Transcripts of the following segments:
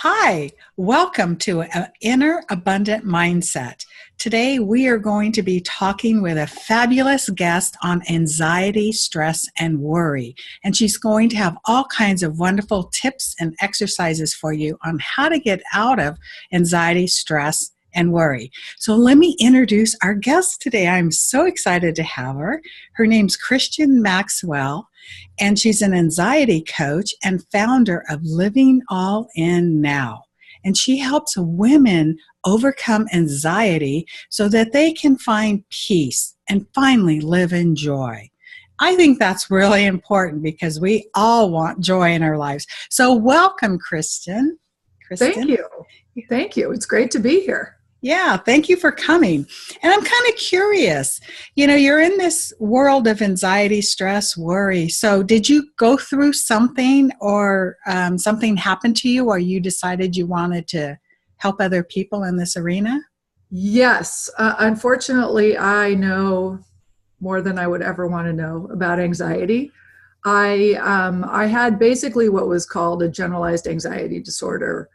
Hi, welcome to Inner Abundant Mindset. Today we are going to be talking with a fabulous guest on anxiety, stress, and worry. And she's going to have all kinds of wonderful tips and exercises for you on how to get out of anxiety, stress, and worry. So let me introduce our guest today. I'm so excited to have her. Her name's Kristin Maxwell, and she's an anxiety coach and founder of Living All In Now. And she helps women overcome anxiety so that they can find peace and finally live in joy. I think that's really important because we all want joy in our lives. So welcome, Kristin. Thank you. Thank you. It's great to be here. Yeah, thank you for coming. And I'm kind of curious, you're in this world of anxiety, stress, worry. So did you go through something or something happened to you or you decided you wanted to help other people in this arena? Yes. Unfortunately, I know more than I would ever want to know about anxiety. I had basically what was called a generalized anxiety disorder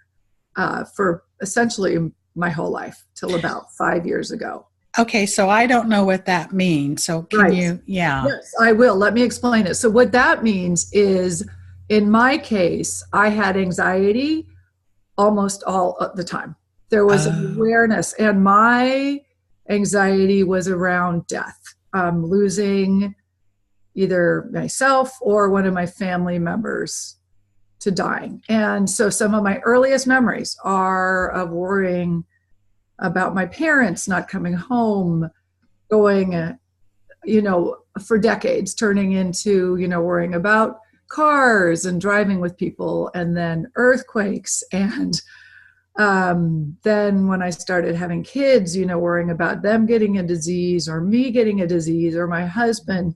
for essentially my whole life till about 5 years ago. Okay, so I don't know what that means. So can you, yeah. Yes, I will. Let me explain it. So what that means is, in my case, I had anxiety almost all the time. There was an awareness, and my anxiety was around death, losing either myself or one of my family members to dying. And so some of my earliest memories are of worrying about my parents not coming home, going, for decades, turning into, worrying about cars and driving with people, and then earthquakes. And then when I started having kids, worrying about them getting a disease or me getting a disease or my husband.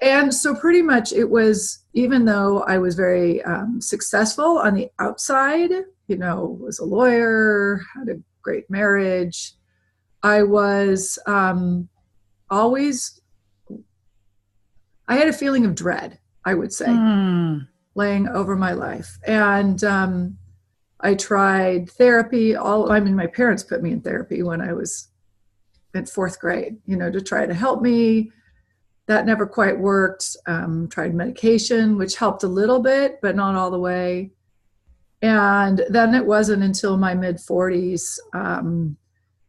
And so pretty much it was, even though I was very successful on the outside, was a lawyer, had a great marriage, I was always, I had a feeling of dread, I would say, laying over my life. And I tried therapy, my parents put me in therapy when I was in fourth grade, to try to help me. That never quite worked. Tried medication, which helped a little bit, but not all the way. And then it wasn't until my mid-40s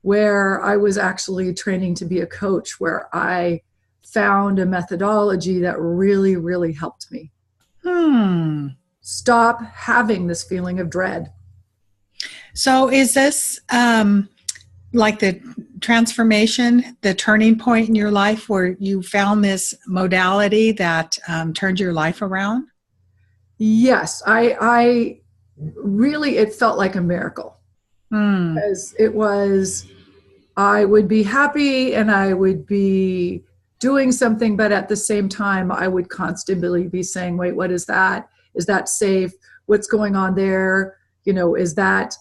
where I was actually training to be a coach, where I found a methodology that really, really helped me stop having this feeling of dread. So is this like the transformation, the turning point in your life where you found this modality that turned your life around? Yes, I really, it felt like a miracle. Because it was, I would be happy and I would be doing something, but at the same time, I would constantly be saying, wait, what is that? Is that safe? What's going on there? Is that,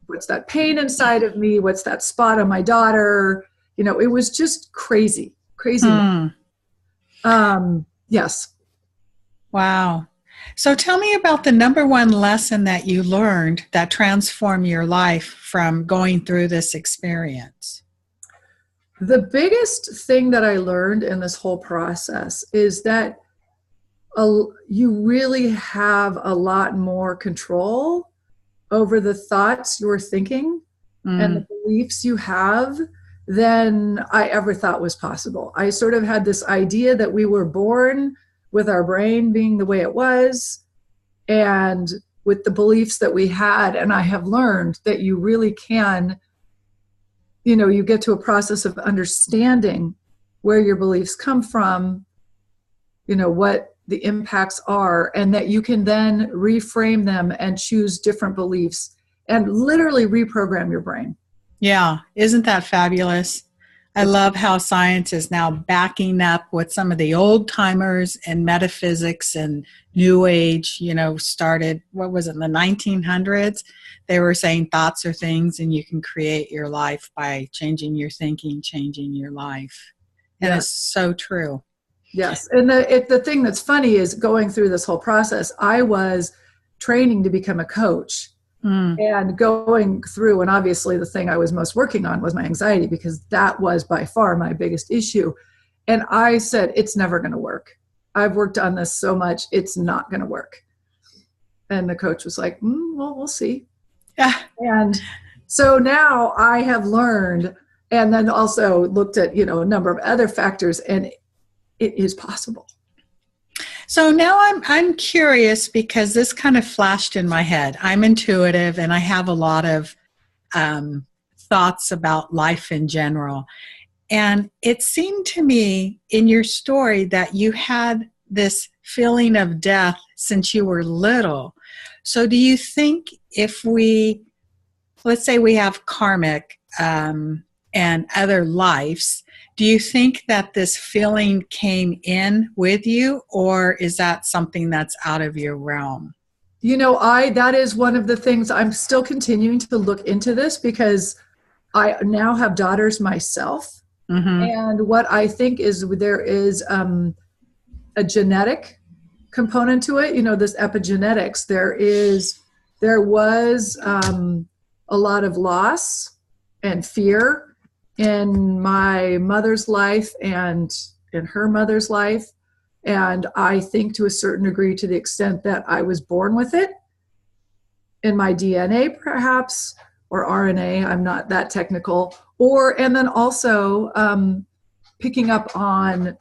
what's that pain inside of me? What's that spot on my daughter? It was just crazy. Yes. Wow. So tell me about the number one lesson that you learned that transformed your life from going through this experience. The biggest thing that I learned in this whole process is that you really have a lot more control over the thoughts you're thinking and the beliefs you have than I ever thought was possible. I sort of had this idea that we were born with our brain being the way it was and with the beliefs that we had. And I have learned that you really can, you get to a process of understanding where your beliefs come from, what the impacts are, and that you can then reframe them and choose different beliefs and literally reprogram your brain. Yeah. Isn't that fabulous? I love how science is now backing up what some of the old timers and metaphysics and New Age, started, what was it, in the 1900s? They were saying thoughts are things and you can create your life by changing your thinking, changing your life. And it's so true. Yes. And the thing that's funny is going through this whole process, I was training to become a coach and going through, and obviously the thing I was most working on was my anxiety, because that was by far my biggest issue. And I said, it's never going to work. I've worked on this so much, it's not going to work. And the coach was like, well, we'll see. Yeah. And so now I have learned, and then also looked at, a number of other factors, and it is possible. So now I'm curious, because this kind of flashed in my head. I'm intuitive, and I have a lot of thoughts about life in general. And it seemed to me in your story that you had this feeling of death since you were little. So do you think if let's say we have karmic and other lives, do you think that this feeling came in with you, or is that something that's out of your realm? That is one of the things I'm still continuing to look into this, because I now have daughters myself. Mm-hmm. And what I think is there is a genetic component to it, this epigenetics. There was a lot of loss and fear in my mother's life and in her mother's life. And I think to a certain degree, to the extent that I was born with it in my DNA, perhaps, or RNA, I'm not that technical, and then also picking up on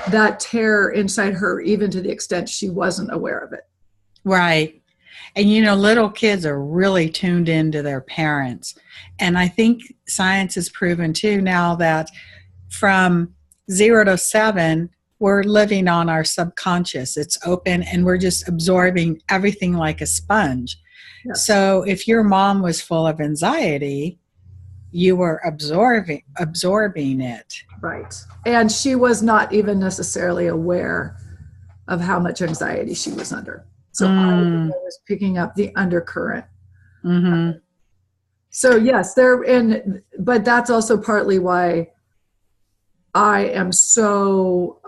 that terror inside her, even to the extent she wasn't aware of it. Right. And little kids are really tuned into their parents. And I think science has proven too now that from 0 to 7, we're living on our subconscious. It's open, and we're just absorbing everything like a sponge. Yes. So if your mom was full of anxiety, you were absorbing it. Right. And she was not even necessarily aware of how much anxiety she was under. So I was picking up the undercurrent. Mm-hmm. So yes, but that's also partly why I am so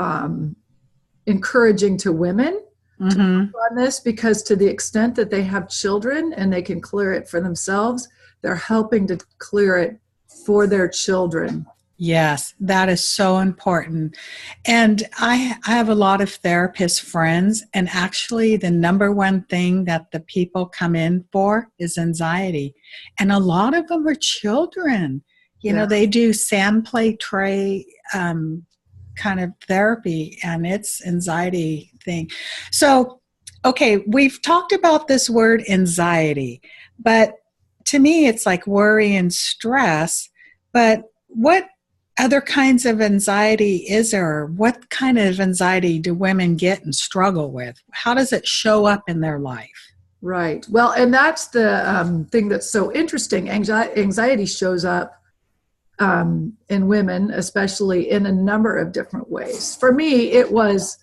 encouraging to women to work on this, because to the extent that they have children and they can clear it for themselves, they're helping to clear it for their children. Yes, that is so important. And I have a lot of therapist friends, and actually the number one thing that the people come in for is anxiety. And a lot of them are children. They do sand play tray kind of therapy, and it's anxiety thing. So, okay, we've talked about this word anxiety, but to me it's like worry and stress. But what other kinds of anxiety is there? What kind of anxiety do women get and struggle with? How does it show up in their life? Right. Well, and that's the thing that's so interesting. Anxiety shows up in women, especially in a number of different ways. For me, it was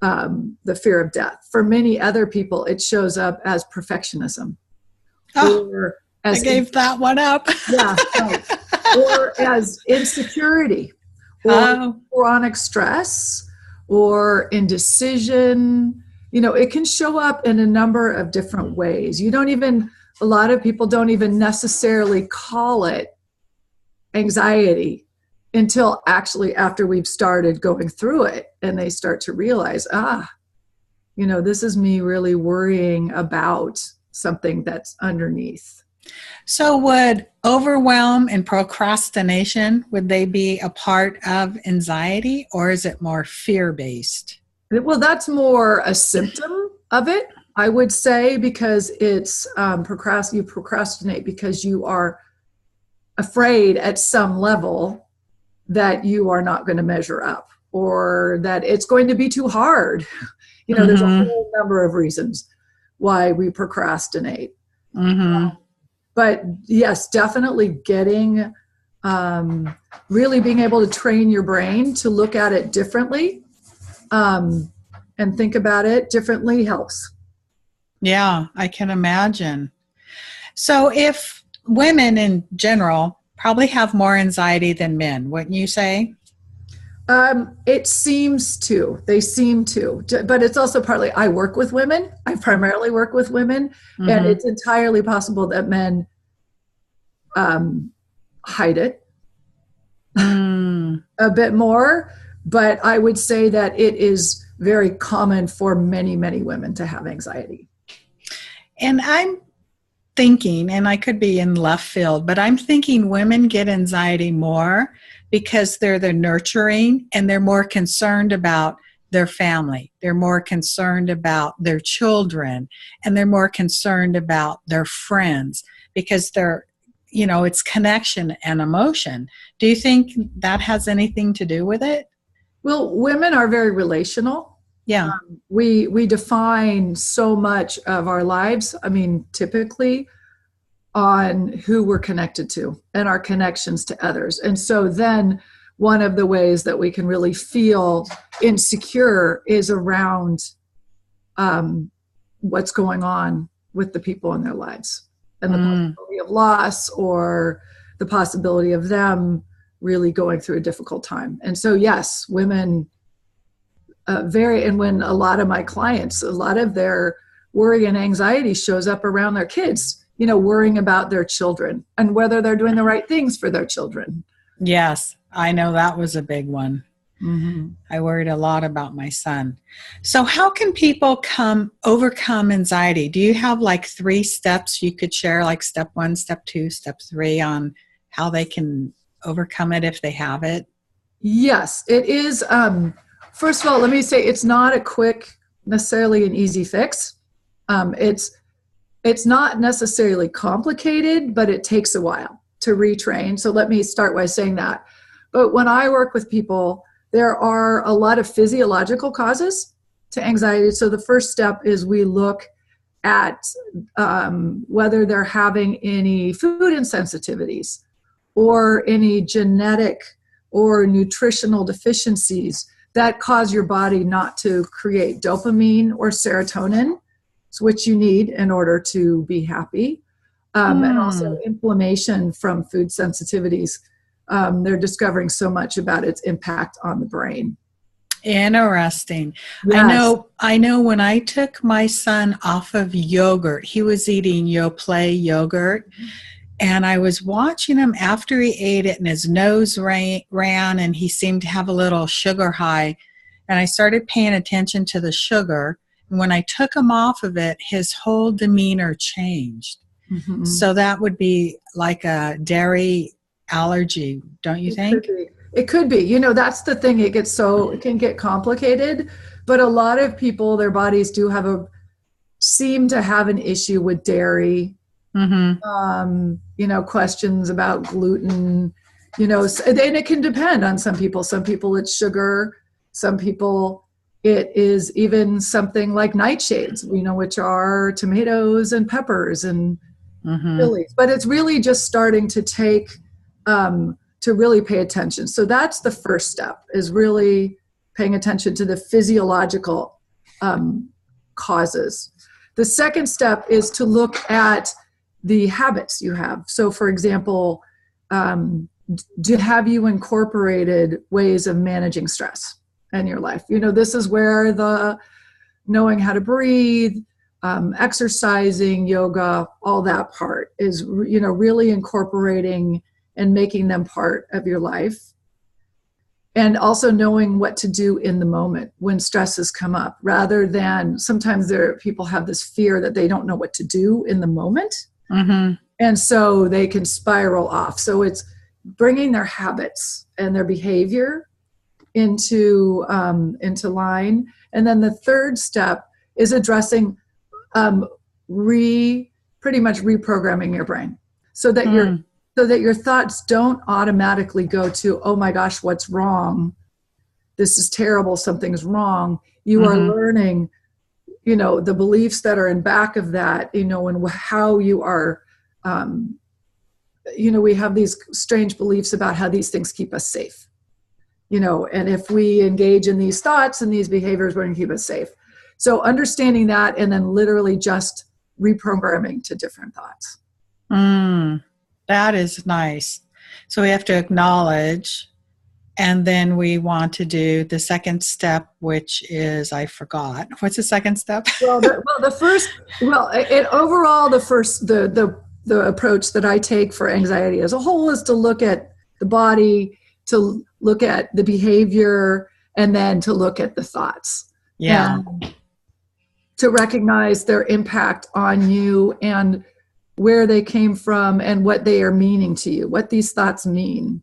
the fear of death. For many other people, it shows up as perfectionism. Or I gave that one up. Yeah. Right. Or as insecurity, or chronic stress, or indecision. It can show up in a number of different ways. A lot of people don't even necessarily call it anxiety until actually after we've started going through it, and they start to realize, this is me really worrying about something that's underneath. So would overwhelm and procrastination, would they be a part of anxiety, or is it more fear-based? Well, that's more a symptom of it, I would say, because it's you procrastinate because you are afraid at some level that you are not going to measure up, or that it's going to be too hard. There's a whole number of reasons why we procrastinate. But yes, definitely getting, really being able to train your brain to look at it differently and think about it differently helps. Yeah, I can imagine. So if women in general probably have more anxiety than men, wouldn't you say? It seems to. They seem to. But it's also partly, I work with women. I primarily work with women. And it's entirely possible that men hide it a bit more. But I would say that it is very common for many, many women to have anxiety. And I'm thinking, and I could be in left field, but I'm thinking women get anxiety more because they're the nurturing and they're more concerned about their family. They're more concerned about their children, and they're more concerned about their friends because they're, it's connection and emotion. Do you think that has anything to do with it? Well, women are very relational. Yeah. We define so much of our lives, typically on who we're connected to and our connections to others. And so then one of the ways that we can really feel insecure is around what's going on with the people in their lives and the possibility of loss or the possibility of them really going through a difficult time. And so, yes, women and when a lot of my clients, a lot of their worry and anxiety shows up around their kids, worrying about their children and whether they're doing the right things for their children. Yes, I know that was a big one. I worried a lot about my son. So how can people overcome anxiety? Do you have like 3 steps you could share, like step 1, step 2, step 3 on how they can overcome it if they have it? Yes, it is. First of all, let me say it's not a quick, necessarily an easy fix. It's not necessarily complicated, but it takes a while to retrain. So let me start by saying that. But when I work with people, there are a lot of physiological causes to anxiety. So the first step is we look at whether they're having any food insensitivities or any genetic or nutritional deficiencies that cause your body not to create dopamine or serotonin, which you need in order to be happy. And also inflammation from food sensitivities. They're discovering so much about its impact on the brain. Interesting. Yes. I know when I took my son off of yogurt, he was eating Yoplait yogurt. And I was watching him after he ate it and his nose ran and he seemed to have a little sugar high. And I started paying attention to the sugar. And when I took him off of it, his whole demeanor changed. So that would be like a dairy allergy, don't you think? It could be. That's the thing. It can get complicated. But a lot of people, their bodies do seem to have an issue with dairy. Questions about gluten, and it can depend on some people. Some people it's sugar. Some people it is even something like nightshades, which are tomatoes and peppers and chilies. But it's really just starting to take, to really pay attention. So that's the first step, is really paying attention to the physiological causes. The second step is to look at the habits you have. So for example, have you incorporated ways of managing stress in your life? This is where the knowing how to breathe, exercising, yoga, all that part is, really incorporating and making them part of your life. And also knowing what to do in the moment when stresses come up, rather than sometimes people have this fear that they don't know what to do in the moment. And so they can spiral off. So it's bringing their habits and their behavior into line. And then the third step is addressing, pretty much reprogramming your brain so that your thoughts don't automatically go to, oh my gosh, what's wrong? This is terrible. Something's wrong. You are learning, the beliefs that are in back of that, and how you are, we have these strange beliefs about how these things keep us safe, and if we engage in these thoughts and these behaviors, we're going to keep us safe. So understanding that, and then literally just reprogramming to different thoughts. That is nice. So we have to acknowledge And then we want to do the second step, which is, I forgot. What's the second step? The approach that I take for anxiety as a whole is to look at the body, to look at the behavior, and then to look at the thoughts. Yeah. And to recognize their impact on you and where they came from and what they are meaning to you, what these thoughts mean.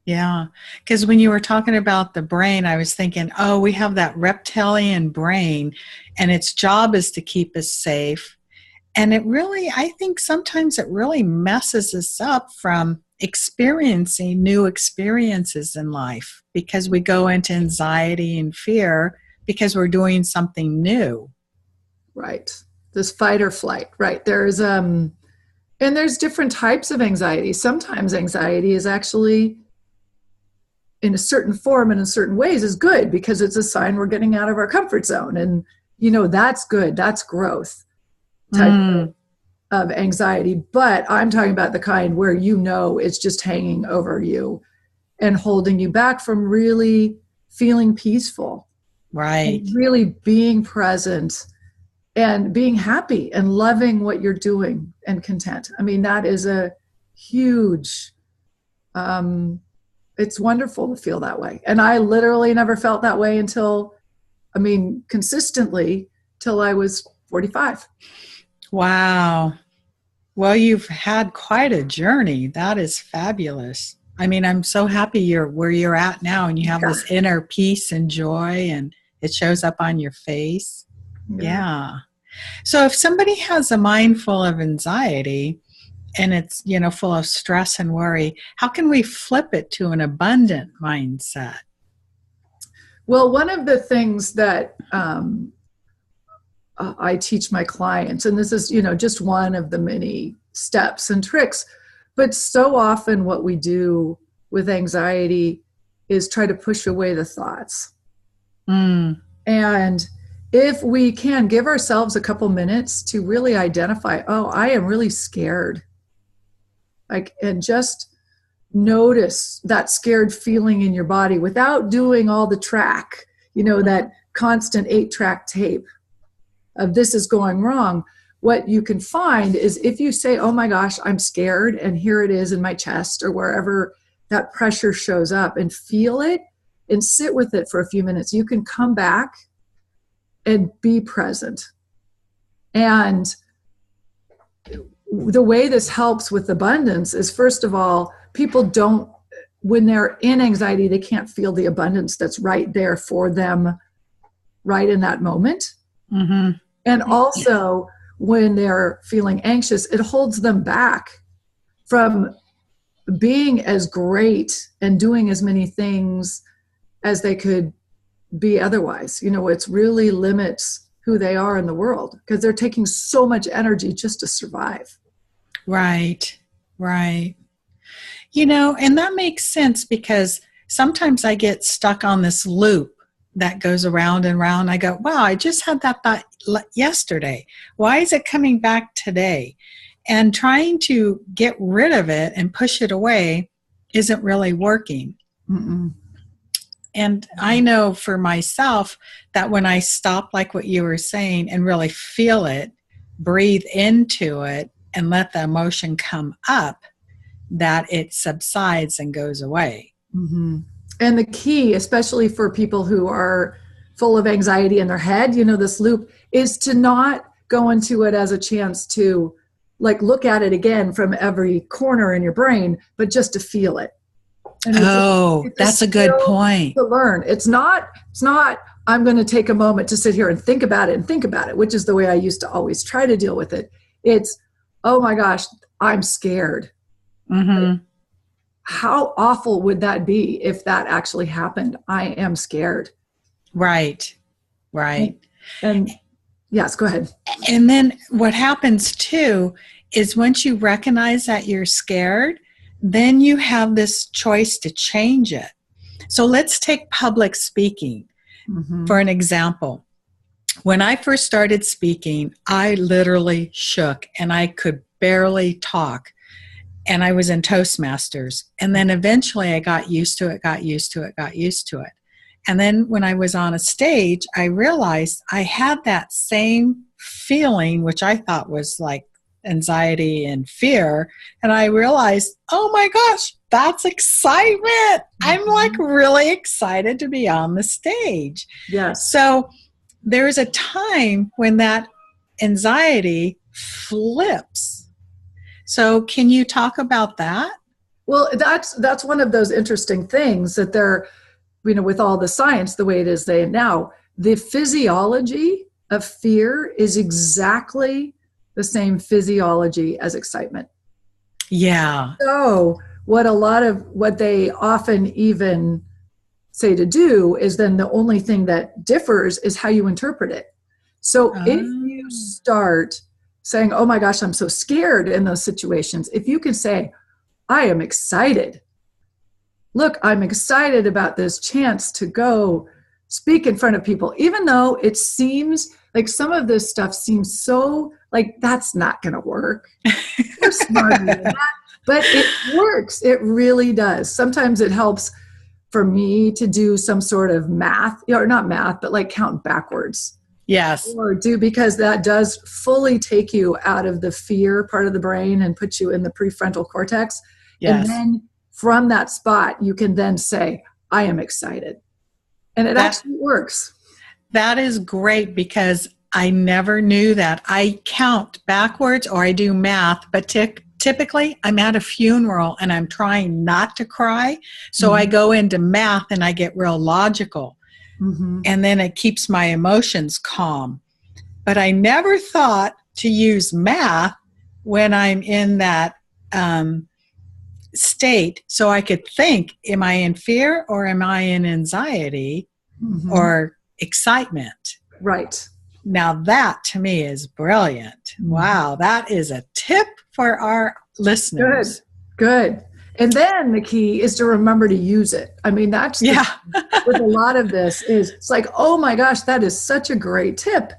Yeah, because when you were talking about the brain, I was thinking, oh, we have that reptilian brain, and its job is to keep us safe. And it really, I think sometimes it really messes us up from experiencing new experiences in life because we go into anxiety and fear because we're doing something new. Right. This fight or flight, right. And there's different types of anxiety. Sometimes anxiety is actually in a certain form and in certain ways is good because it's a sign we're getting out of our comfort zone. And, that's good. That's growth type of anxiety. But I'm talking about the kind where it's just hanging over you and holding you back from really feeling peaceful. Right. And really being present and being happy and loving what you're doing and content. I mean, that is a huge, it's wonderful to feel that way. And I literally never felt that way consistently till I was 45. Wow. Well, you've had quite a journey. That is fabulous. I mean, I'm so happy you're where you're at now and you have this inner peace and joy and it shows up on your face. Yeah. So if somebody has a mind full of anxiety and it's, full of stress and worry, how can we flip it to an abundant mindset? Well, one of the things that I teach my clients, and this is, just one of the many steps and tricks, but so often what we do with anxiety is try to push away the thoughts. And if we can give ourselves a couple minutes to really identify, oh, I am really scared. And just notice that scared feeling in your body without doing all the track, that constant 8-track tape of this is going wrong. What you can find is if you say, oh my gosh, I'm scared, and here it is in my chest or wherever that pressure shows up, and feel it and sit with it for a few minutes, you can come back and be present. And the way this helps with abundance is, first of all, people don't, when they're in anxiety, they can't feel the abundance that's right there for them right in that moment. Mm-hmm. And also, when they're feeling anxious, it holds them back from being as great and doing as many things as they could be otherwise. It really limits who they are in the world because they're taking so much energy just to survive. Right. And that makes sense because sometimes I get stuck on this loop that goes around and around. I go, wow, I just had that thought yesterday. Why is it coming back today? And trying to get rid of it and push it away isn't really working. Mm-mm. And I know for myself that when I stop, like what you were saying, and really feel it, breathe into it, and let the emotion come up, that it subsides and goes away. Mm-hmm. And the key, especially for people who are full of anxiety in their head, this loop, is to not go into it as a chance to look at it again from every corner in your brain, but just to feel it. And that's a good point. To learn. It's not, I'm going to take a moment to sit here and think about it, which is the way I used to always try to deal with it. It's, oh my gosh, I'm scared. Mm-hmm. How awful would that be if that actually happened? I am scared. Right. And yes, go ahead. And then what happens too is once you recognize that you're scared, then you have this choice to change it. So let's take public speaking for an example. When I first started speaking, I literally shook and I could barely talk. and I was in Toastmasters. And then eventually I got used to it. And then when I was on a stage, I realized I had that same feeling, which I thought was like anxiety and fear. And I realized, oh my gosh, that's excitement. I'm like really excited to be on the stage. Yes. So there's a time when that anxiety flips. So can you talk about that? Well, that's one of those interesting things that they're, with all the science the way it is now, the physiology of fear is exactly the same physiology as excitement. Yeah. So what they often even say to do is then the only thing that differs is how you interpret it. So if you start saying, oh my gosh, I'm so scared in those situations, if you can say, I am excited. Look, I'm excited about this chance to go speak in front of people, even though it seems like some of this stuff seems so like that's not going to work. You're smarter than that. But it works. It really does. Sometimes it helps for me to do some sort of math, or not math, but like count backwards. Yes. Or because that does fully take you out of the fear part of the brain and put you in the prefrontal cortex. Yes. And then from that spot, you can then say, I am excited. And it actually works. That is great because I never knew that. I count backwards or I do math, but typically I'm at a funeral and I'm trying not to cry. So I go into math and I get real logical. And then it keeps my emotions calm. But I never thought to use math when I'm in that state so I could think, am I in fear or am I in anxiety or excitement? Right. Now that to me is brilliant. Wow, that is a tip for our listeners. Good. And then the key is to remember to use it. I mean, that's with a lot of this is it's like, oh my gosh, that is such a great tip.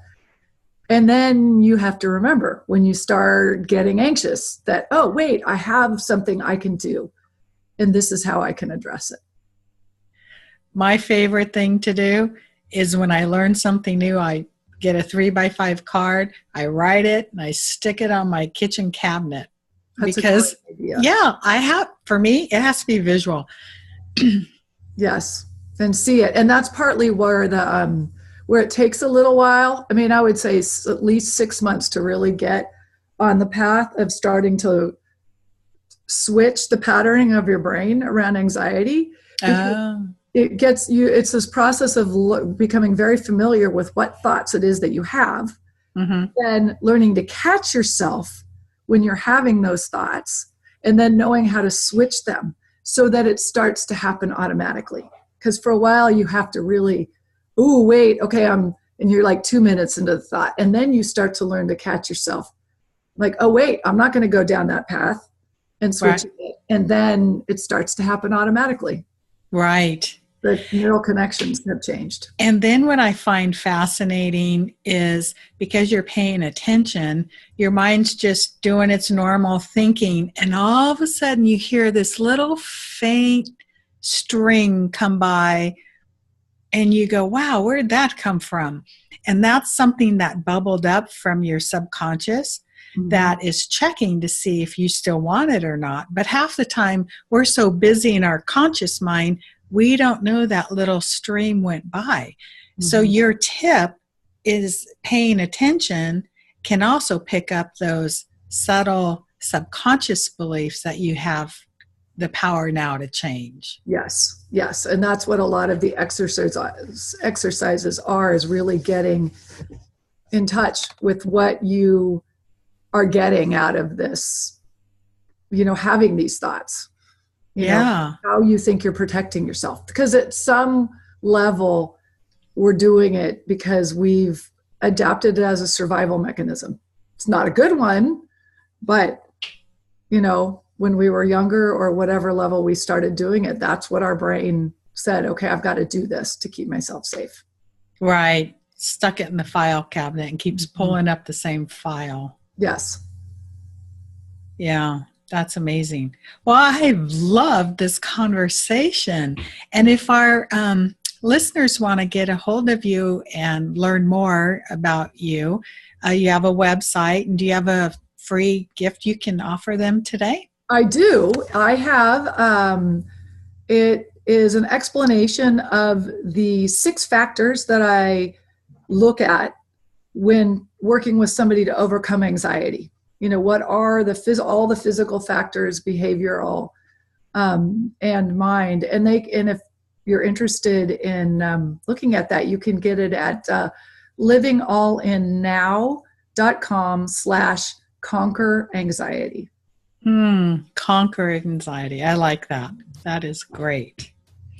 And then you have to remember when you start getting anxious that, oh, wait, I have something I can do. And this is how I can address it. My favorite thing to do is when I learn something new, I get a 3x5 card, I write it, and I stick it on my kitchen cabinet. That's because, a great idea. For me, it has to be visual. Yes, and see it. And that's partly where where it takes a little while. I mean, I would say at least 6 months to really get on the path of starting to switch the patterning of your brain around anxiety. It gets you, it's this process of becoming very familiar with what thoughts it is that you have, then learning to catch yourself when you're having those thoughts, and then knowing how to switch them so that it starts to happen automatically. Because for a while you have to really, and you're like 2 minutes into the thought, and then you start to learn to catch yourself. Like, oh wait, I'm not going to go down that path, and switch it. And then it starts to happen automatically. Right. The neural connections have changed. And then what I find fascinating is because you're paying attention, your mind's just doing its normal thinking. And all of a sudden you hear this little faint string come by and you go, wow, where'd that come from? And that's something that bubbled up from your subconscious that is checking to see if you still want it or not. But half the time we're so busy in our conscious mind, we don't know that little stream went by. So your tip is paying attention can also pick up those subtle subconscious beliefs that you have the power now to change. Yes. And that's what a lot of the exercises are, is really getting in touch with what you are getting out of this, having these thoughts. You know, how you think you're protecting yourself. Because at some level, we're doing it because we've adapted it as a survival mechanism. It's not a good one, but, when we were younger or whatever level we started doing it, that's what our brain said, okay, I've got to do this to keep myself safe. Right. Stuck it in the file cabinet and keeps pulling up the same file. Yes. Yeah. That's amazing. Well, I've loved this conversation. And if our listeners want to get a hold of you and learn more about you, you have a website. And do you have a free gift you can offer them today? I do. I have, it is an explanation of the 6 factors that I look at when working with somebody to overcome anxiety. What are all the physical factors, behavioral, and mind. And if you're interested in looking at that, you can get it at livingallinnow.com/conquer anxiety. Conquer anxiety. I like that. That is great.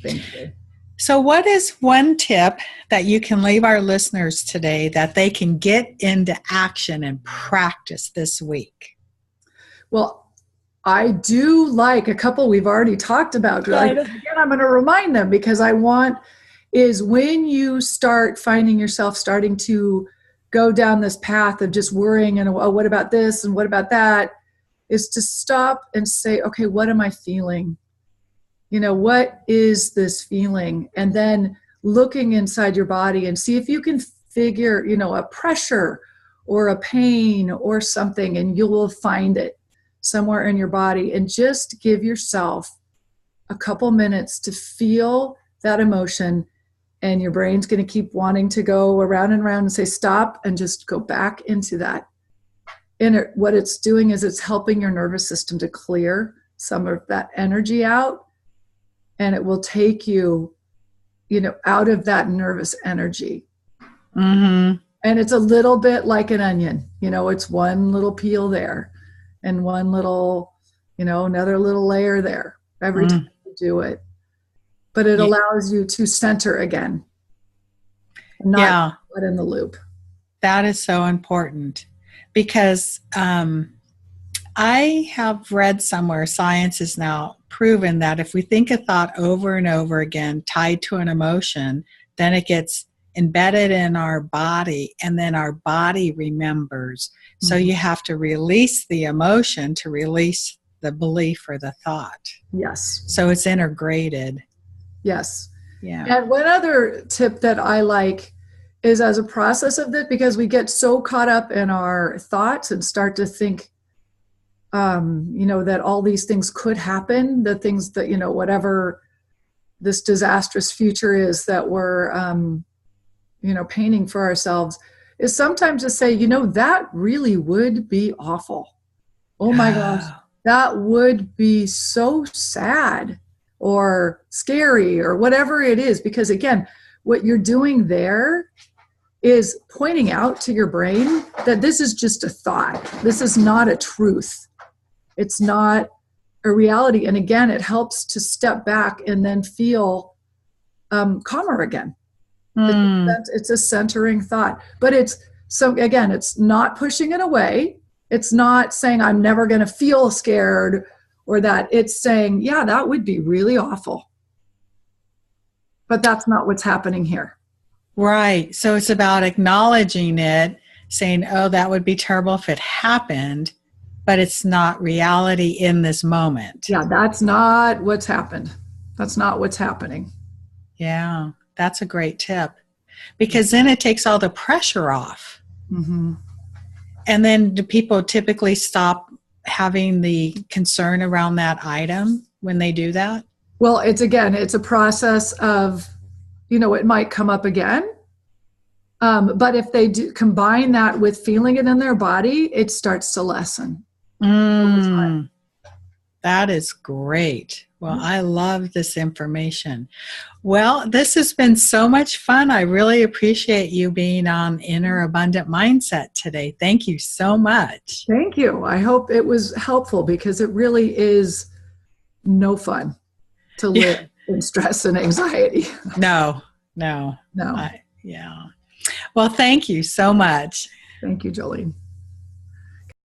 Thank you. So what is one tip that you can leave our listeners today that they can get into action and practice this week? Well, I do like a couple we've already talked about. Again, I'm going to remind them because is when you start finding yourself starting to go down this path of just worrying and, oh, what about this and what about that, is to stop and say, okay, what am I feeling? What is this feeling? And then looking inside your body and see if you can figure, a pressure or a pain or something, and you will find it somewhere in your body. And just give yourself a couple minutes to feel that emotion, and your brain's going to keep wanting to go around and around and say, stop, and just go back into that. And what it's doing is it's helping your nervous system to clear some of that energy out. And it will take you, out of that nervous energy. Mm-hmm. And it's a little bit like an onion. It's one little peel there and one little, another little layer there every time you do it. But it allows you to center again. Not in the loop. That is so important because I have read somewhere science has now proven that if we think a thought over and over again tied to an emotion, then it gets embedded in our body, and then our body remembers. Mm-hmm. So you have to release the emotion to release the belief or the thought. Yes. So it's integrated. Yes. Yeah. And one other tip that I like is as a process of that, because we get so caught up in our thoughts and start to think, that all these things could happen, the things that, whatever this disastrous future is that we're, painting for ourselves, is sometimes to say, that really would be awful. Oh my gosh, that would be so sad or scary or whatever it is. Because again, what you're doing there is pointing out to your brain that this is just a thought. This is not a truth. It's not a reality. And again, it helps to step back and then feel calmer again. It's a centering thought. But it's not pushing it away. It's not saying I'm never going to feel scared or that. It's saying, yeah, that would be really awful. But that's not what's happening here. Right. So it's about acknowledging it, saying, oh, that would be terrible if it happened, but it's not reality in this moment. Yeah, that's not what's happened. That's not what's happening. Yeah, that's a great tip. Because then it takes all the pressure off. Mm-hmm. And then do people typically stop having the concern around that item when they do that? Well, it's a process of, it might come up again. But if they do combine that with feeling it in their body, it starts to lessen. That is great. Well, I love this information. Well, this has been so much fun. I really appreciate you being on Inner Abundant Mindset today. Thank you so much. Thank you. I hope it was helpful because it really is no fun to live in stress and anxiety. No. Yeah. Well, thank you so much. Thank you, Jolene.